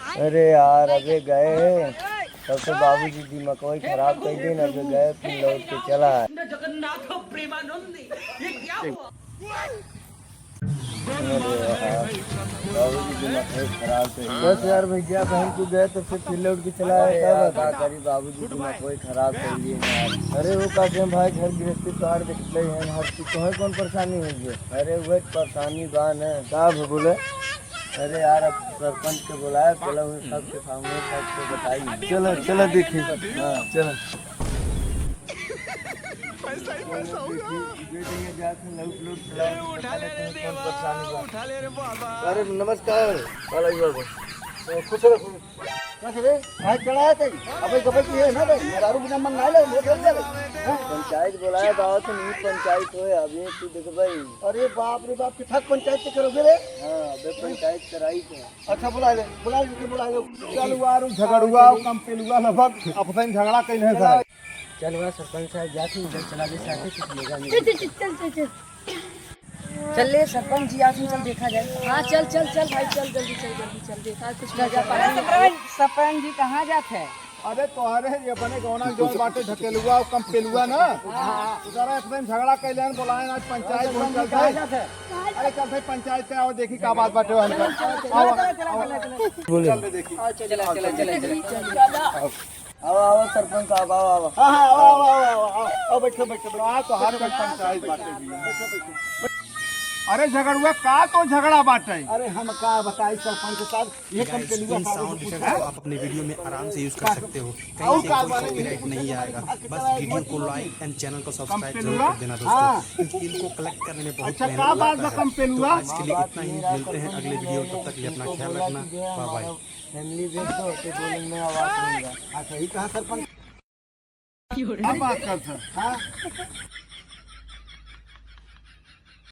अरे यार अबे गए तब तो बाबूजी की मकई खराब कर दी ना, अबे गए फिर लौट के चला है। जगन्नाथ प्रेमानंद ये क्या हुआ? अरे यार बाबूजी की मकई खराब कर दी। 10,000 भैया बहन को गए तो फिर लौट के चला है। तब बता करी बाबूजी की मकई खराब कर दिए यार। अरे वो कहते हैं भाई घर गृहस्थी तोहार देखते हैं हर चीज तुम्हें कौन परेशानी हुई है। अरे वही परेशानी बान है साहब बोले। अरे यार अब सरपंच के बुलाया, चलो उन सबके सामने सबको बताइए। चलो चलो देखिए। हाँ चलो अरे नमस्कार खुश रखो। चढ़ाया थे अब है ना दारू बिना मंगा ले पंचायत बुलाया दावत नहीं पंचायत हो अभी तू देख भाई। अरे बाप रे बाप कितना पंचायत से करोगे रे। हाँ अबे पंचायत कराई थे। अच्छा बुला ले चल हुआ झगड़ हुआ कम पेल हुआ लगभग आपस झगड़ा कहीं नहीं था। चल वहाँ सरपंच साहब जाते हैं चला दे साथे चल चल ले सरपंच जी आसन चल देखा जाए। हाँ चल चल चल भाई चल जल्दी चल देखा कुछ मजा पाएंगे। सरपंच जी कहाँ जाते हैं? अरे तोहरे ये बने गौना जो बाटे ढकेलुआ और कम पेलुआ ना जरा एकदम झगड़ा कैले बुलाए आज पंचायत में चलते है। अरे चल भाई पंचायत से आओ देखी का बात बाटे आओ आओ सरपंच आओ आओ आओ। हाँ हाँ आओ आओ आओ आओ आओ बैठो बैठो आज तो हर पंचायत बाटे भी। अरे झगड़ुआ का तो झगड़ा बाटे। अरे हम का बताई सरपंच के साथ ये कम पेलुआ साउंड इफेक्ट को आप अपने वीडियो में आराम से यूज कर सकते हो, कहीं से कोई कॉपीराइट नहीं आएगा। बस वीडियो को लाइक एंड चैनल को सब्सक्राइब जरूर कर देना दोस्तों। इनको कलेक्ट करने में बहुत मेहनत लगता है। तो आज के लिए इतना ही, मिलते हैं अगले वीडियो, तब तक लिए अपना ख्याल रखना। Bye bye. फैमिली देखो तो बोलेंगे में आवाज दूंगा। अच्छा ये कहा सरपंच बात करते हैं।